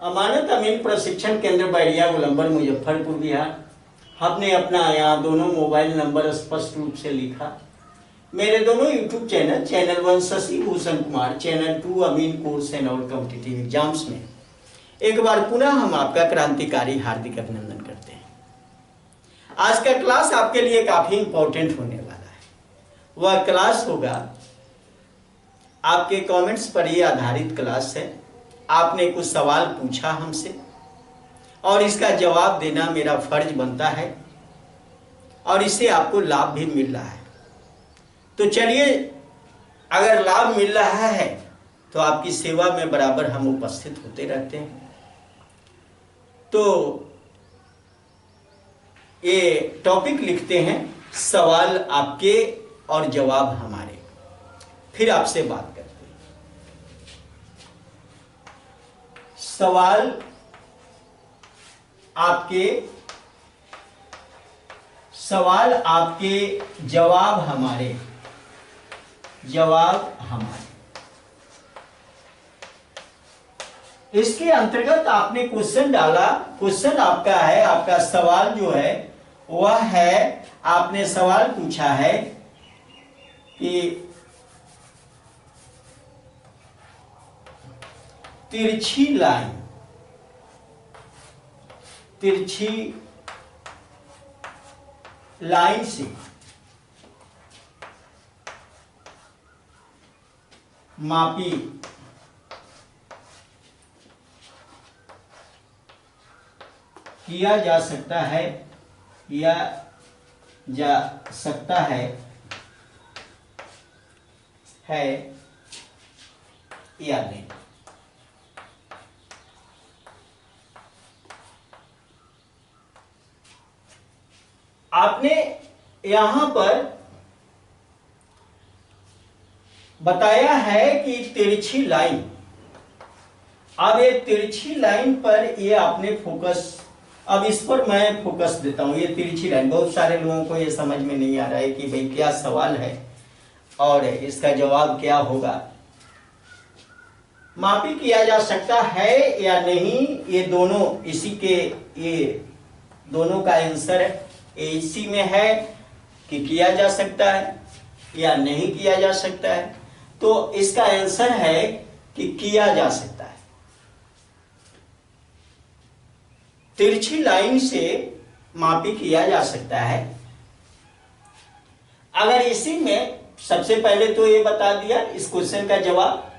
अमानत अमीन प्रशिक्षण केंद्र बैरिया गोलंबर मुजफ्फरपुर बिहार। हमने अपना यहाँ दोनों मोबाइल नंबर स्पष्ट रूप से लिखा। मेरे दोनों YouTube channel, channel 1 Shashi Bhushan Kumar, channel 2 अमीन कोर्स एंड और कॉम्पिटिटिव एग्जाम्स में एक बार पुनः हम आपका क्रांतिकारी हार्दिक अभिनंदन करते हैं। आज का क्लास आपके लिए काफी इंपॉर्टेंट होने वाला है। वह क्लास होगा, आपके कमेंट्स पर ही आधारित क्लास है। आपने कुछ सवाल पूछा हमसे और इसका जवाब देना मेरा फर्ज बनता है और इससे आपको लाभ भी मिल रहा है। तो चलिए, अगर लाभ मिल रहा है तो आपकी सेवा में बराबर हम उपस्थित होते रहते हैं। तो ये टॉपिक लिखते हैं, सवाल आपके और जवाब हमारे। फिर आपसे बात करते हैं। सवाल आपके, जवाब हमारे। इसके अंतर्गत आपने क्वेश्चन डाला। क्वेश्चन आपका है, आपका सवाल जो है वह है, आपने सवाल पूछा है कि तिरछी लाइन से मापी किया जा सकता है या नहीं। आपने यहां पर बताया है कि तिरछी लाइन। अब ये तिरछी लाइन पर ये आपने फोकस, अब इस पर मैं फोकस देता हूं। ये तिरछी लाइन, बहुत सारे लोगों को ये समझ में नहीं आ रहा है कि भाई क्या सवाल है और इसका जवाब क्या होगा। मापी किया जा सकता है या नहीं, ये दोनों इसी के, ये दोनों का आंसर है। इसी में है कि किया जा सकता है या नहीं किया जा सकता है। तो इसका आंसर है कि किया जा सकता है। तिरछी लाइन से मापी किया जा सकता है। अगर इसी में, सबसे पहले तो ये बता दिया इस क्वेश्चन का जवाब।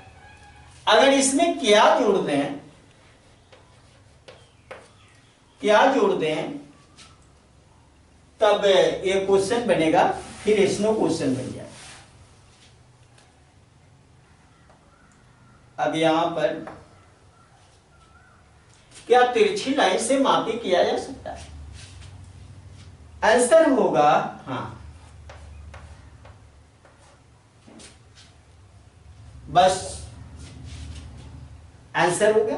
अगर इसमें क्या जोड़ दें तब ये क्वेश्चन बनेगा, फिर स्नो क्वेश्चन बन जाए। अब यहां पर क्या तिरछी लाइन से मापी किया जा सकता है? आंसर होगा हाँ। बस आंसर हो गया।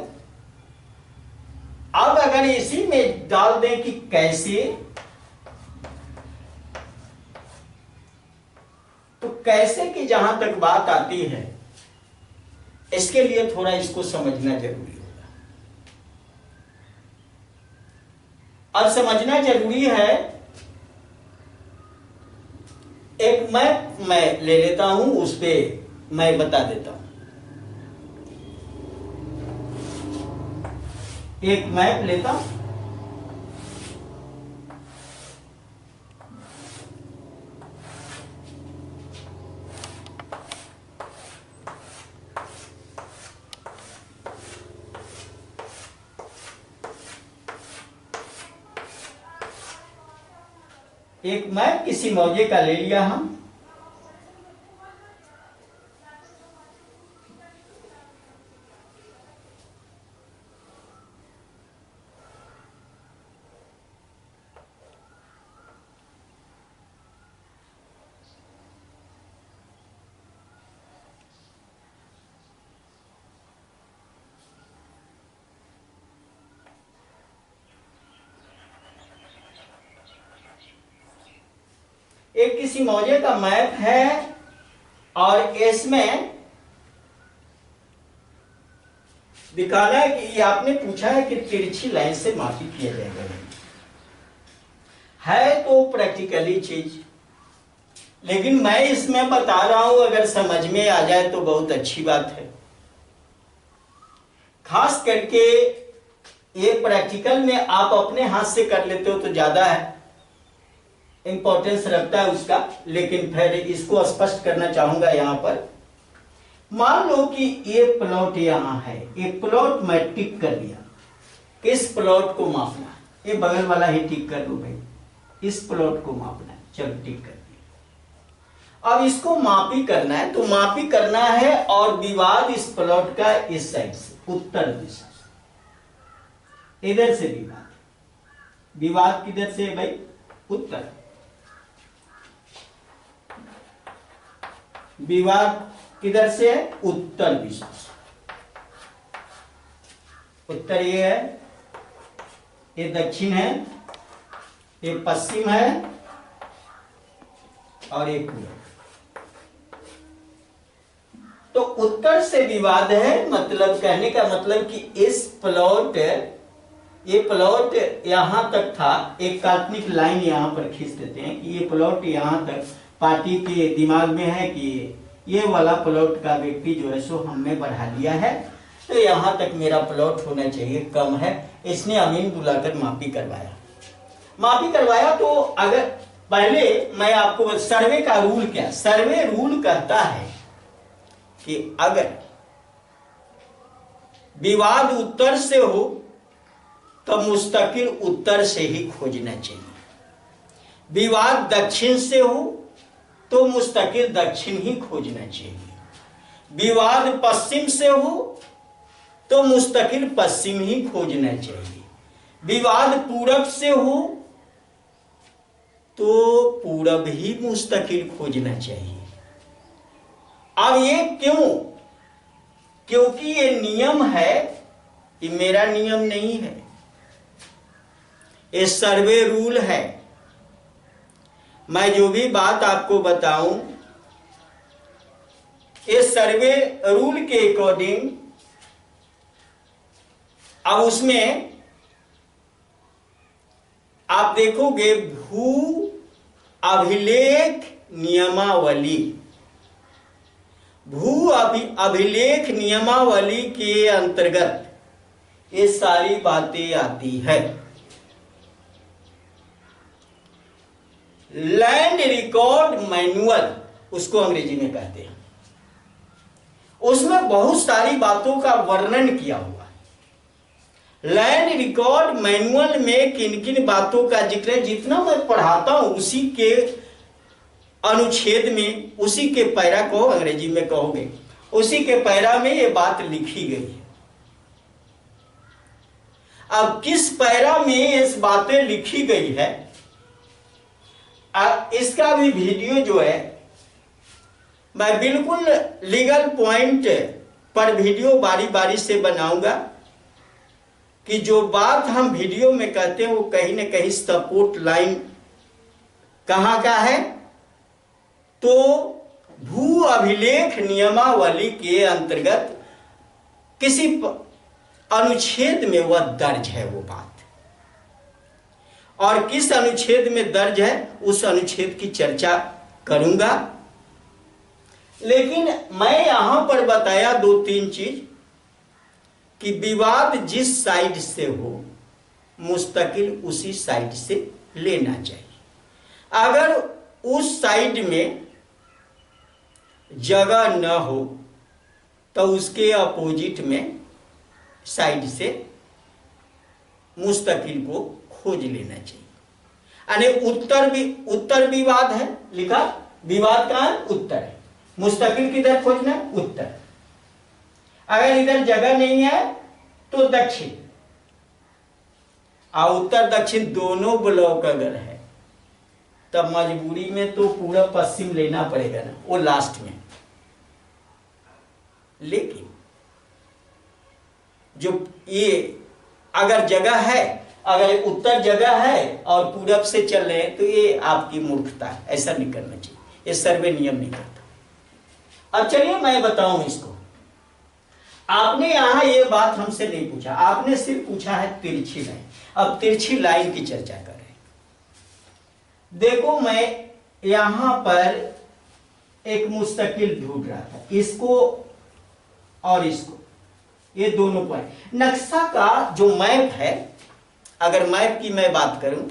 अब अगर इसी में डाल दें कि कैसे, तो कैसे की जहां तक बात आती है, इसके लिए थोड़ा इसको समझना जरूरी होगा। अब समझना जरूरी है। एक मैप मैं ले लेता हूं, उस पे मैं बता देता हूं। एक मैप लेता हूं, एक मैप किसी मौजे का ले लिया हम। एक किसी मौजे का मैप है और इसमें दिखाना है कि ये आपने पूछा है कि तिरछी लाइन से मापी किया जाएगा, है तो प्रैक्टिकली चीज, लेकिन मैं इसमें बता रहा हूं, अगर समझ में आ जाए तो बहुत अच्छी बात है। खास करके ये प्रैक्टिकल में आप अपने हाथ से कर लेते हो तो ज्यादा है इंपॉर्टेंस रखता है उसका, लेकिन फिर इसको स्पष्ट करना चाहूंगा यहां पर। मान लो कि ये प्लॉट यहां है, ये प्लॉट मैं टिक कर दिया, इस प्लॉट को मापना है, ये बगल वाला ही टिक कर दो भाई, इस प्लॉट को मापना है, चलो टिक कर दिया। अब इसको मापी करना है, तो मापी करना है और विवाद इस प्लॉट का इस साइड से, उत्तर दिशा से, इधर से विवाद, विवाद किधर से है भाई, उत्तर, विवाद किधर से है, उत्तर दिशा से। उत्तर ये है, ये दक्षिण है, ये पश्चिम है और ये पूर्व। तो उत्तर से विवाद है, मतलब कहने का मतलब कि इस प्लॉट, ये प्लॉट यहां तक था, एक काल्पनिक लाइन यहां पर खींच देते हैं कि ये प्लॉट यहां तक पार्टी के दिमाग में है कि ये वाला प्लॉट का व्यक्ति जो है सो हमने बढ़ा लिया है, तो यहां तक मेरा प्लॉट होना चाहिए, कम है। इसने अमीन बुलाकर मापी करवाया, मापी करवाया। तो अगर पहले मैं आपको सर्वे का रूल क्या, सर्वे रूल कहता है कि अगर विवाद उत्तर से हो तो मुस्तकिल उत्तर से ही खोजना चाहिए, विवाद दक्षिण से हो तो मुस्तकिल दक्षिण ही खोजना चाहिए, विवाद पश्चिम से हो तो मुस्तकिल पश्चिम ही खोजना चाहिए, विवाद पूरब से हो तो पूरब ही मुस्तकिल खोजना चाहिए। अब ये क्यों, क्योंकि ये नियम है, ये मेरा नियम नहीं है, ये सर्वे रूल है। मैं जो भी बात आपको बताऊं, ये सर्वे रूल के अकॉर्डिंग, अब उसमें आप देखोगे भू अभिलेख नियमावली, भू अभिलेख नियमावली के अंतर्गत ये सारी बातें आती है। लैंड रिकॉर्ड मैनुअल उसको अंग्रेजी में कहते हैं, उसमें बहुत सारी बातों का वर्णन किया हुआ है। लैंड रिकॉर्ड मैनुअल में किन किन बातों का जिक्र है, जितना मैं पढ़ाता हूं उसी के अनुच्छेद में, उसी के पैरा को अंग्रेजी में कहोगे, उसी के पैरा में ये बात लिखी गई है। अब किस पैरा में इस बातें लिखी गई है, इसका भी वीडियो जो है मैं बिल्कुल लीगल पॉइंट पर वीडियो बारी बारी से बनाऊंगा कि जो बात हम वीडियो में कहते हैं वो कहीं न कहीं सपोर्ट लाइन कहां का है, तो भू अभिलेख नियमावली के अंतर्गत किसी अनुच्छेद में वह दर्ज है वो बात, और किस अनुच्छेद में दर्ज है उस अनुच्छेद की चर्चा करूंगा। लेकिन मैं यहां पर बताया दो तीन चीज कि विवाद जिस साइड से हो मुस्तकिल उसी साइड से लेना चाहिए। अगर उस साइड में जगह न हो तो उसके अपोजिट में साइड से मुस्तकिल को खोज लेना चाहिए। यानी उत्तर विवाद है, लिखा विवाद कहां है, उत्तर है, मुस्तकिल किधर खोजना है, उत्तर। अगर इधर जगह नहीं है तो दक्षिण, और उत्तर दक्षिण दोनों ब्लॉक अगर है तब मजबूरी में तो पूरा पश्चिम लेना पड़ेगा ना, वो लास्ट में। लेकिन जो ये अगर जगह है, अगर उत्तर जगह है और पूरब से चल रहे हैं तो ये आपकी मूर्खता है, ऐसा नहीं करना चाहिए, ये सर्वे नियम नहीं करता। अब चलिए मैं बताऊं इसको। आपने यहां ये बात हमसे नहीं पूछा, आपने सिर्फ पूछा है तिरछी लाइन। अब तिरछी लाइन की चर्चा करें। देखो मैं यहां पर एक मुस्तकिल ढूंढ रहा था, इसको और इसको, ये दोनों पॉइंट। नक्शा का जो मैप है, अगर मैप की मैं बात करूं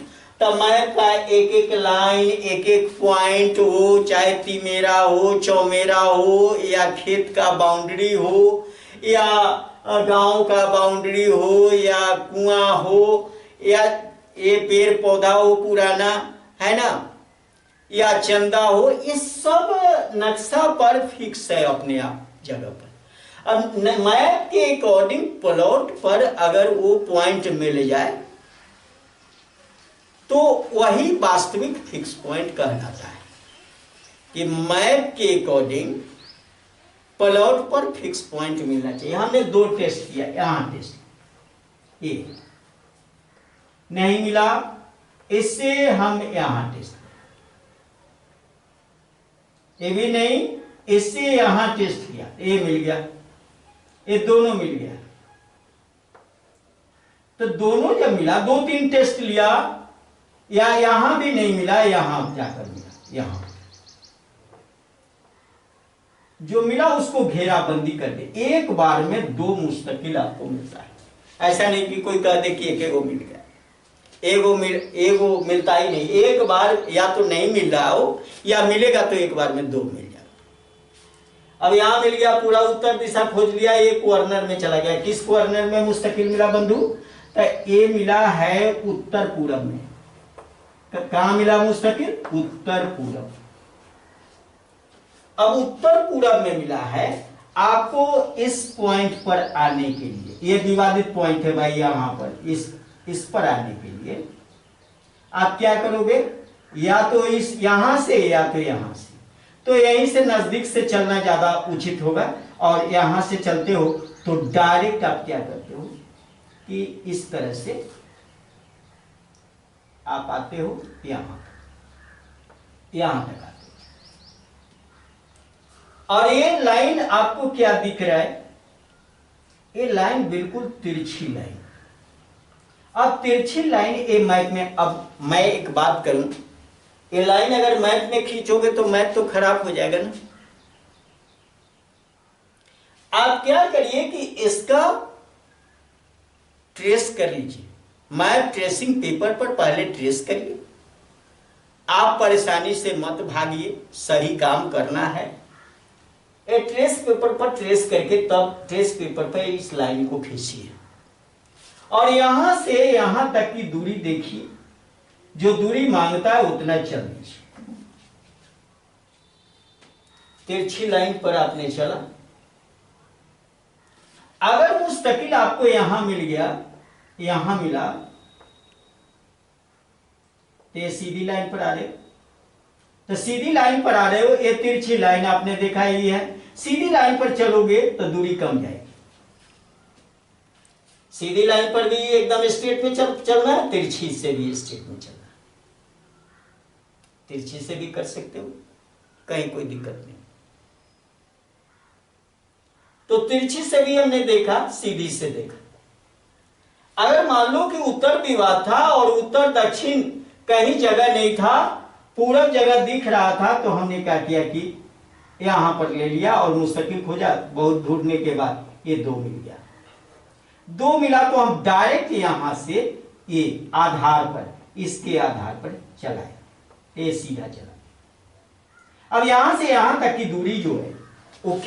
तो मैप का एक एक लाइन, एक एक पॉइंट हो, चाहे तिमेरा हो, चौमेरा हो, या खेत का बाउंड्री हो, या गांव का बाउंड्री हो, या कुआं हो, या ये पेड़ पौधा हो पुराना, है ना, या चंदा हो, ये सब नक्शा पर फिक्स है अपने आप जगह पर। अब मैप के अकॉर्डिंग प्लॉट पर अगर वो पॉइंट मिल जाए तो वही वास्तविक फिक्स पॉइंट कहलाता है कि मैप के अकॉर्डिंग प्लॉट पर फिक्स पॉइंट मिलना चाहिए। हमने दो टेस्ट किया, यहां टेस्ट, ये नहीं मिला, इससे हम यहां टेस्ट, ये भी नहीं, इससे यहां टेस्ट किया, ये मिल गया, ये दोनों मिल गया। तो दोनों जब मिला, दो तीन टेस्ट लिया, या यहां भी नहीं मिला, यहां जाकर मिला, यहां जो मिला उसको घेराबंदी कर दे। एक बार में दो मुस्तकिल आपको मिलता है। ऐसा नहीं कि कोई कह दे कि एक एगो मिल गया, एगो मिलता ही नहीं। एक बार या तो नहीं मिल रहा हो, या मिलेगा तो एक बार में दो मिल जाएगा। अब यहां मिल गया, पूरा उत्तर दिशा खोज लिया, ये कॉर्नर में चला गया। किस कॉर्नर में मुस्तकिल मिला बंधु? तो ये मिला है उत्तर पूरब में। कहां मिला मुस्तकिल? उत्तर पूरब। अब उत्तर पूरब में मिला है, आपको इस पॉइंट पर आने के लिए, ये विवादित पॉइंट है भाई, यहां पर इस पर आने के लिए आप क्या करोगे? या तो इस यहां से, या तो यहां से। तो यहीं से नजदीक से चलना ज्यादा उचित होगा, और यहां से चलते हो तो डायरेक्ट आप क्या करते हो कि इस तरह से आप आते हो, यहां तक आते हो। और ये लाइन आपको क्या दिख रहा है? ये लाइन बिल्कुल तिरछी लाइन। अब तिरछी लाइन ये मैप में, अब मैं एक बात करूं, ये लाइन अगर मैप में खींचोगे तो मैप तो खराब हो जाएगा ना। आप क्या करिए कि इसका ट्रेस कर लीजिए, मैप ट्रेसिंग पेपर पर पहले ट्रेस करिए। आप परेशानी से मत भागिए, सही काम करना है। ये ट्रेस पेपर पर ट्रेस करके तब ट्रेस पेपर पर इस लाइन को खींचिए, और यहां से यहां तक की दूरी देखिए, जो दूरी मांगता है उतना चल दीजिए। तिरछी लाइन पर आपने चला, अगर मुस्तकिल आपको यहां मिल गया, यहां मिला, तो ये सीधी लाइन पर आ रहे हो, तो सीधी लाइन पर आ रहे हो, ये तिरछी लाइन आपने देखा ही है। सीधी लाइन पर चलोगे तो दूरी कम जाएगी। सीधी लाइन पर भी एकदम स्ट्रेट में चलना है, तिरछी से भी स्ट्रेट में चलना है। तिरछी से भी कर सकते हो, कहीं कोई दिक्कत नहीं। तो तिरछी से भी हमने देखा, सीधी से देखा। अगर मान लो कि उत्तर विवाद था और उत्तर दक्षिण कहीं जगह नहीं था, पूरब जगह दिख रहा था, तो हमने क्या किया कि यहां पर ले लिया और मुस्तकिल खोजा। बहुत ढूंढने के बाद ये दो मिल गया। दो मिला तो हम डायरेक्ट यहां से ये आधार पर, इसके आधार पर चलाए, ये सीधा चला। अब यहां से यहां तक की दूरी जो है वो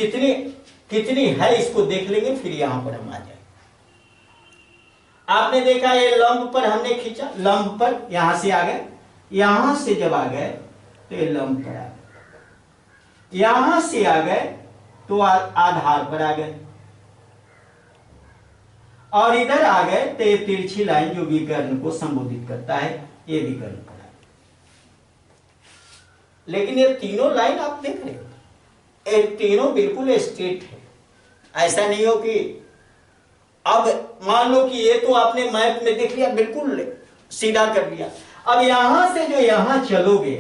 कितनी है इसको देख लेंगे, फिर यहां पर हम आ जाएंगे। आपने देखा ये लंब पर हमने खींचा, लंब पर यहां से आ गए, यहां से जब आ गए तो ये लंब पर आ गए, यहां से आ गए तो आधार पर आ गए, और इधर आ गए तो ये तिरछी लाइन जो विकर्ण को संबोधित करता है, ये विकर्ण पर आ गए। लेकिन ये तीनों लाइन आप देख रहे हो, ये तीनों बिल्कुल स्ट्रेट है। ऐसा नहीं हो कि अब मान लो कि ये तो आपने मैप में देख लिया, बिल्कुल सीधा कर लिया। अब यहां से जो यहां चलोगे,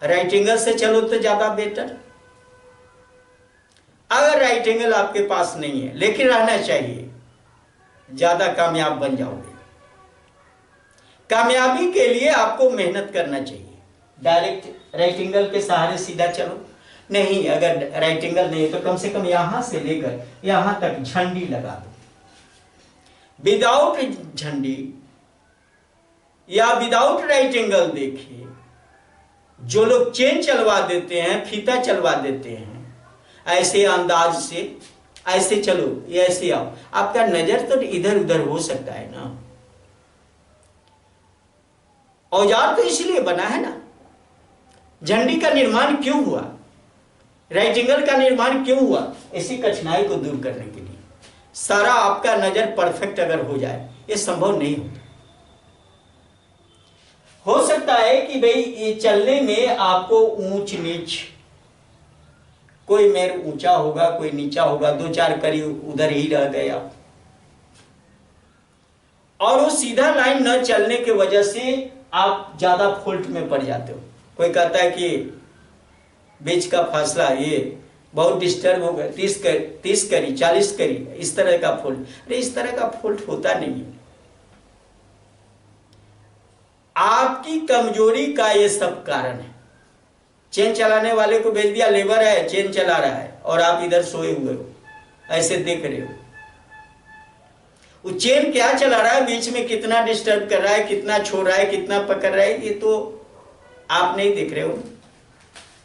राइट एंगल से चलो तो ज्यादा बेटर। अगर राइट एंगल आपके पास नहीं है, लेकिन रहना चाहिए, ज्यादा कामयाब बन जाओगे। कामयाबी के लिए आपको मेहनत करना चाहिए। डायरेक्ट राइट एंगल के सहारे सीधा चलो नहीं, अगर राइट एंगल नहीं है तो कम से कम यहां से लेकर यहां तक झंडी लगा दो। विदाउट झंडी या विदाउट राइट एंगल देखिए, जो लोग चेन चलवा देते हैं, फीता चलवा देते हैं, ऐसे अंदाज से ऐसे चलो, ये ऐसे आओ, आपका नजर तो इधर उधर हो सकता है ना। औजार तो इसलिए बना है ना। झंडी का निर्माण क्यों हुआ, राइट एंगल का निर्माण क्यों हुआ, इसी कठिनाई को दूर करने के लिए। सारा आपका नजर परफेक्ट अगर हो जाए, ये संभव नहीं होता। हो सकता है कि भाई ये चलने में आपको ऊंच नीच, कोई मेर ऊंचा होगा, कोई नीचा होगा, 2-4 कड़ी उधर ही रह गए आप, और वो सीधा लाइन न चलने की वजह से आप ज्यादा फॉल्ट में पड़ जाते हो। कोई कहता है कि बीच का फासला ये बहुत डिस्टर्ब हो गया, 30 करी 40 करी, इस तरह का फॉल्ट। अरे इस तरह का फॉल्ट होता नहीं है, आपकी कमजोरी का ये सब कारण है। चेन चलाने वाले को भेज दिया, लेबर है चेन चला रहा है और आप इधर सोए हुए हो, ऐसे देख रहे हो। वो चेन क्या चला रहा है, बीच में कितना डिस्टर्ब कर रहा है, कितना छोड़ रहा है, कितना पकड़ रहा है, ये तो आप नहीं देख रहे हो।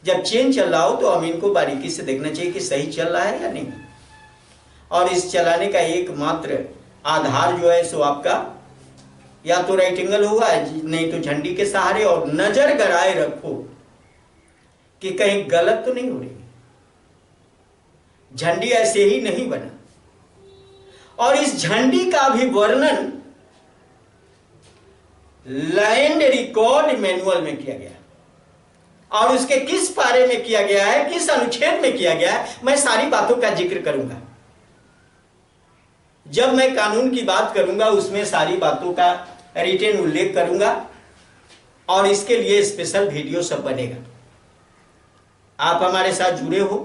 जब चेन चल रहा हो तो अमीन को बारीकी से देखना चाहिए कि सही चल रहा है या नहीं। और इस चलाने का एकमात्र आधार जो है सो आपका या तो राइट एंगल होगा, नहीं तो झंडी के सहारे, और नजर गड़ाए रखो कि कहीं गलत तो नहीं हो रही। झंडी ऐसे ही नहीं बना। और इस झंडी का भी वर्णन लैंड रिकॉर्ड मैनुअल में किया गया, और उसके किस पारे में किया गया है, किस अनुच्छेद में किया गया है, मैं सारी बातों का जिक्र करूंगा। जब मैं कानून की बात करूंगा उसमें सारी बातों का रिटेन उल्लेख करूंगा, और इसके लिए स्पेशल वीडियो सब बनेगा। आप हमारे साथ जुड़े हो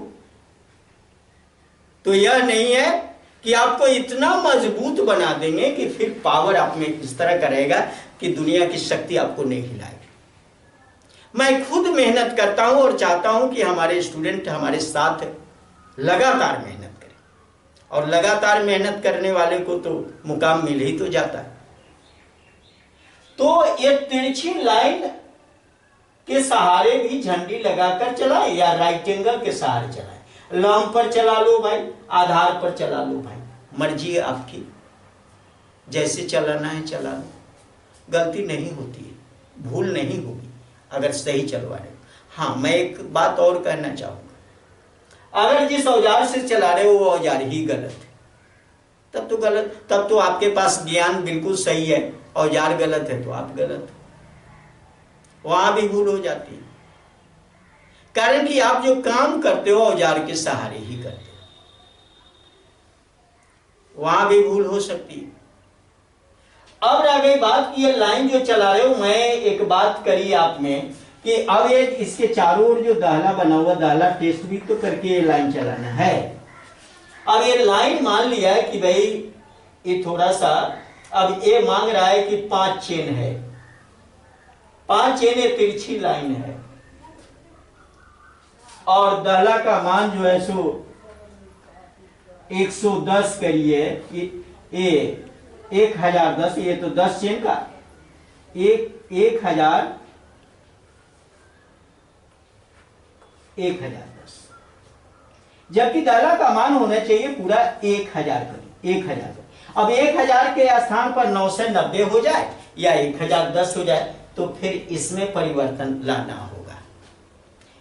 तो यह नहीं है कि आपको इतना मजबूत बना देंगे कि फिर पावर आप में इस तरह का रहेगा कि दुनिया की शक्ति आपको नहीं हिलाएगी। मैं खुद मेहनत करता हूं और चाहता हूं कि हमारे स्टूडेंट हमारे साथ लगातार मेहनत करें, और लगातार मेहनत करने वाले को तो मुकाम मिल ही तो जाता है। तो ये तिरछी लाइन के सहारे भी झंडी लगाकर चलाए या राइट एंगल के सहारे चलाए, लंब पर चला लो भाई, आधार पर चला लो भाई, मर्जी है आपकी, जैसे चलाना है चला लो। गलती नहीं होती है, भूल नहीं होगी अगर सही चलवा रहे हो। हाँ, मैं एक बात और कहना चाहूंगा, अगर जिस औजार से चला रहे हो वो औजार ही गलत है, तब तो गलत, तब तो आपके पास ज्ञान बिल्कुल सही है, औजार गलत है तो आप गलत हो। वहां भी भूल हो जाती है, कारण कि आप जो काम करते हो औजार के सहारे ही करते हो, वहां भी भूल हो सकती है। अब रह गई बात कि ये लाइन जो चला रहे हो, मैं एक बात करी आप में कि अब ये इसके चारों ओर जो दाहला बना हुआ, दाहला टेस्ट भी तो करके ये लाइन चलाना है। अब ये लाइन मान लिया है कि भाई ये थोड़ा सा, अब ये मांग रहा है कि 5 चेन है, 5 चेन ये तिरछी लाइन है, और दाहला का मान जो है सो 110 करिए, ये 1010, ये तो 10 चेन का 1010, जबकि दाला का मान होना चाहिए पूरा 1000 करिए, 1000। अब 1000 के स्थान पर 990 हो जाए या 1010 हो जाए तो फिर इसमें परिवर्तन लाना होगा।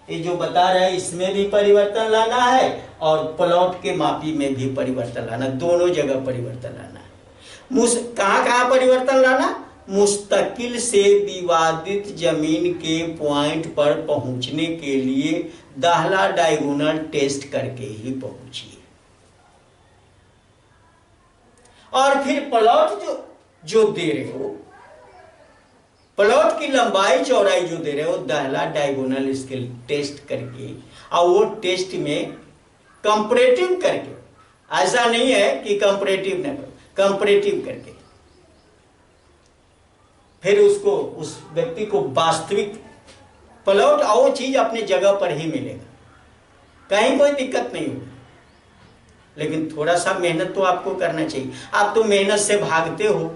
ये जो बता रहे हैं इसमें भी परिवर्तन लाना है और प्लॉट के मापी में भी परिवर्तन लाना, दोनों जगह परिवर्तन लाना है। कहां कहां परिवर्तन लाना? मुस्तकिल से विवादित जमीन के पॉइंट पर पहुंचने के लिए दाहला डायगोनल टेस्ट करके ही पहुंचिए, और फिर प्लॉट जो दे रहे हो, प्लॉट की लंबाई चौड़ाई जो दे रहे हो, दाहला डायगोनल इसके टेस्ट करके, और वो टेस्ट में कंपैरेटिव करके, ऐसा नहीं है कि कंपैरेटिव न करो, कंपैरेटिव करके फिर उसको, उस व्यक्ति को वास्तविक प्लॉट और वो चीज अपनी जगह पर ही मिलेगा, कहीं कोई दिक्कत नहीं होगी। लेकिन थोड़ा सा मेहनत तो आपको करना चाहिए। आप तो मेहनत से भागते हो,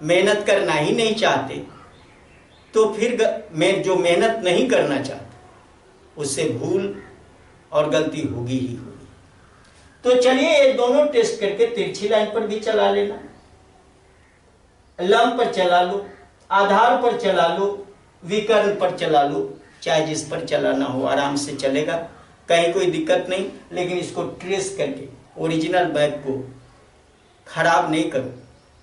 मेहनत करना ही नहीं चाहते, तो फिर जो मेहनत नहीं करना चाहते उससे भूल और गलती होगी ही होगी। तो चलिए ये दोनों टेस्ट करके तिरछी लाइन पर भी चला लेना, लंब पर चला लो, आधार पर चला लो, विकर्ण पर चला लो, चाहे जिस पर चलाना हो आराम से चलेगा, कहीं कोई दिक्कत नहीं। लेकिन इसको ट्रेस करके ओरिजिनल बैग को खराब नहीं करो।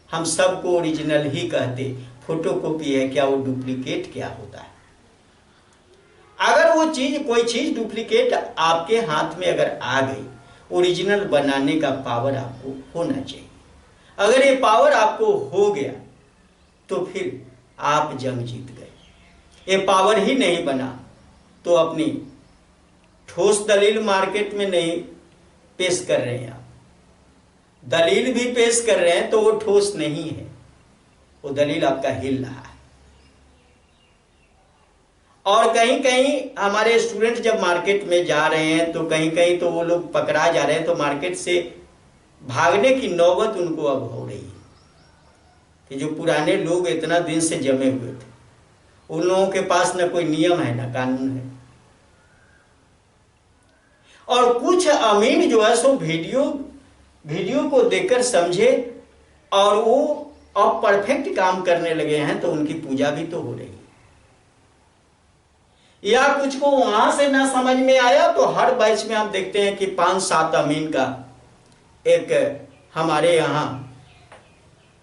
हम सबको ओरिजिनल ही कहते, फोटोकॉपी है क्या, वो डुप्लीकेट क्या होता है। अगर वो चीज, कोई चीज डुप्लीकेट आपके हाथ में अगर आ गई, ओरिजिनल बनाने का पावर आपको होना चाहिए। अगर ये पावर आपको हो गया तो फिर आप जंग जीत गए। ये पावर ही नहीं बना तो अपनी ठोस दलील मार्केट में नहीं पेश कर रहे हैं आप, दलील भी पेश कर रहे हैं तो वो ठोस नहीं है, वो दलील आपका हिल रहा है। और कहीं कहीं हमारे स्टूडेंट जब मार्केट में जा रहे हैं तो कहीं कहीं तो वो लोग पकड़ा जा रहे हैं, तो मार्केट से भागने की नौबत उनको अब हो रही है कि जो पुराने लोग इतना दिन से जमे हुए थे, उन लोगों के पास न कोई नियम है न कानून है। और कुछ अमीन जो है सो वीडियो को देखकर समझे और वो अब परफेक्ट काम करने लगे हैं, तो उनकी पूजा भी तो हो रही है। या कुछ को वहां से ना समझ में आया तो हर बैच में आप देखते हैं कि 5-7 अमीन का एक हमारे यहाँ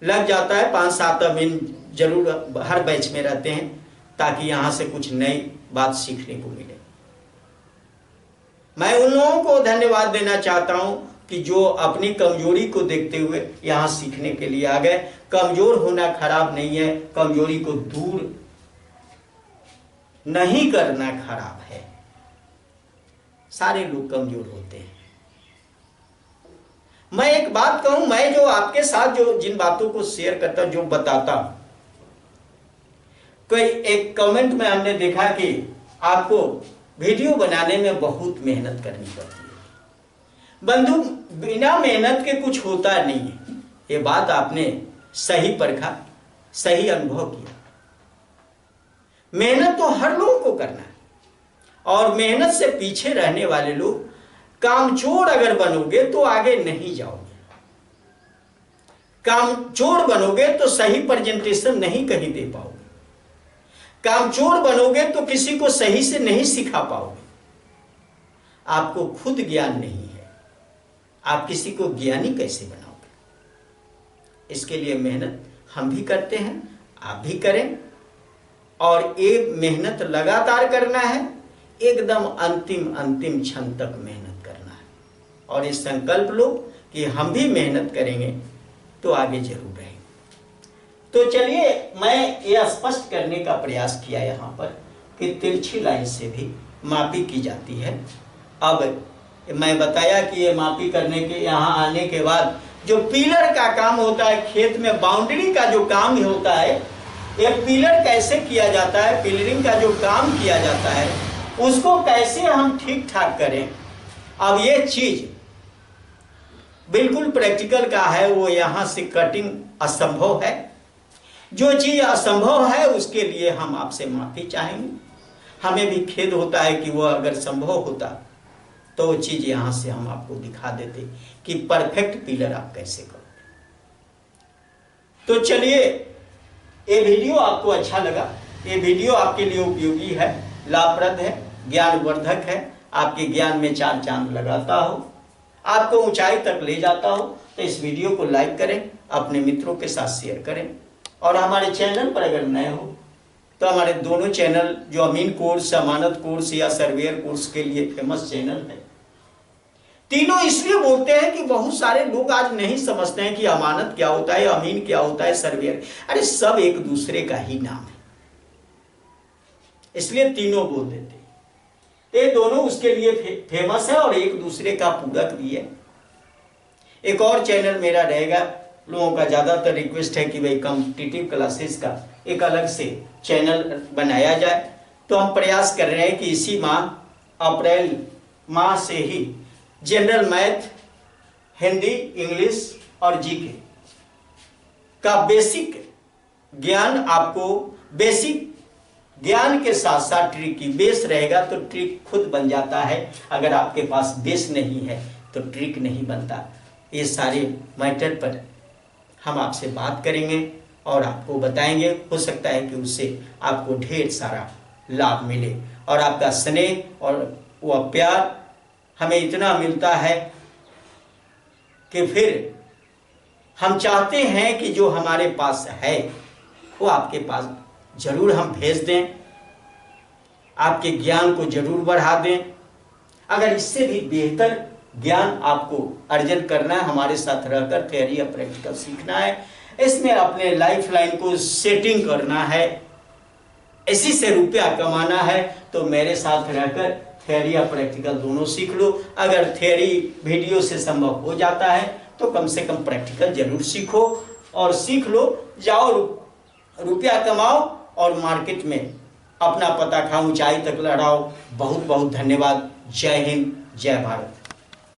लग जाता है। 5-7 अमीन जरूर हर बैच में रहते हैं ताकि यहाँ से कुछ नई बात सीखने को मिले। मैं उन लोगों को धन्यवाद देना चाहता हूं कि जो अपनी कमजोरी को देखते हुए यहां सीखने के लिए आ गए। कमजोर होना खराब नहीं है, कमजोरी को दूर नहीं करना खराब है। सारे लोग कमजोर होते हैं। मैं एक बात कहूं, मैं जो आपके साथ जो जिन बातों को शेयर करता हूं, जो बताता हूं, कोई एक कमेंट में हमने देखा कि आपको वीडियो बनाने में बहुत मेहनत करनी पड़ती है। बंधु, बिना मेहनत के कुछ होता नहीं है। ये बात आपने सही परखा, सही अनुभव किया। मेहनत तो हर लोगों को करना है, और मेहनत से पीछे रहने वाले लोग, कामचोर अगर बनोगे तो आगे नहीं जाओगे। कामचोर बनोगे तो सही प्रेजेंटेशन नहीं कहीं दे पाओगे। कामचोर बनोगे तो किसी को सही से नहीं सिखा पाओगे। आपको खुद ज्ञान नहीं है, आप किसी को ज्ञानी कैसे बनाओगे। इसके लिए मेहनत हम भी करते हैं, आप भी करें, और ये मेहनत लगातार करना है, एकदम अंतिम क्षण तक मेहनत करना है। और ये संकल्प लो कि हम भी मेहनत करेंगे तो आगे जरूर रहेंगे। तो चलिए, मैं ये स्पष्ट करने का प्रयास किया यहाँ पर कि तिरछी लाइन से भी मापी की जाती है। अब मैं बताया कि ये मापी करने के यहाँ आने के बाद जो पिलर का काम होता है, खेत में बाउंड्री का जो काम होता है, ये पिलर कैसे किया जाता है, पिलरिंग का जो काम किया जाता है, उसको कैसे हम ठीक ठाक करें। अब ये चीज बिल्कुल प्रैक्टिकल का है, वो यहाँ से कटिंग असंभव है। जो चीज असंभव है उसके लिए हम आपसे माफी चाहेंगे। हमें भी खेद होता है कि वह अगर संभव होता तो वो चीज यहां से हम आपको दिखा देते कि परफेक्ट पिलर आप कैसे करोगे। तो चलिए, ये वीडियो आपको अच्छा लगा, ये वीडियो आपके लिए उपयोगी है, लाभप्रद है, ज्ञानवर्धक है, आपके ज्ञान में चार चांद लगाता हो, आपको ऊंचाई तक ले जाता हो, तो इस वीडियो को लाइक करें, अपने मित्रों के साथ शेयर करें। और हमारे चैनल पर अगर नए हो तो हमारे दोनों चैनल, जो अमीन कोर्स, अमानत कोर्स या सर्वेयर कोर्स के लिए फेमस चैनल है, तीनों इसलिए बोलते हैं कि बहुत सारे लोग आज नहीं समझते हैं कि अमानत क्या होता है, अमीन क्या होता है, सर्वेयर, अरे सब एक दूसरे का ही नाम है, इसलिए तीनों बोल देते हैं। तो ये दोनों उसके लिए फेमस है और एक दूसरे का पूरक भी है। एक और चैनल मेरा रहेगा, लोगों का ज़्यादातर रिक्वेस्ट है कि भाई कॉम्पिटिटिव क्लासेस का एक अलग से चैनल बनाया जाए, तो हम प्रयास कर रहे हैं कि इसी माह अप्रैल माह से ही जनरल मैथ, हिंदी, इंग्लिश और जीके का बेसिक ज्ञान, आपको बेसिक ज्ञान के साथ साथ ट्रिक की बेस रहेगा तो ट्रिक खुद बन जाता है। अगर आपके पास बेस नहीं है तो ट्रिक नहीं बनता। ये सारे मैटर पर हम आपसे बात करेंगे और आपको बताएंगे। हो सकता है कि उससे आपको ढेर सारा लाभ मिले और आपका स्नेह और वह प्यार हमें इतना मिलता है कि फिर हम चाहते हैं कि जो हमारे पास है वो आपके पास जरूर हम भेज दें, आपके ज्ञान को जरूर बढ़ा दें। अगर इससे भी बेहतर ज्ञान आपको अर्जन करना है, हमारे साथ रहकर थ्योरी या प्रैक्टिकल सीखना है, इसमें अपने लाइफ लाइन को सेटिंग करना है, इसी से रुपया कमाना है, तो मेरे साथ रहकर थ्योरी या प्रैक्टिकल दोनों सीख लो। अगर थ्योरी वीडियो से संभव हो जाता है तो कम से कम प्रैक्टिकल जरूर सीखो और सीख लो, जाओ रुपया कमाओ और मार्केट में अपना पता खा ऊंचाई तक लहराओ। बहुत बहुत धन्यवाद। जय हिंद, जय भारत।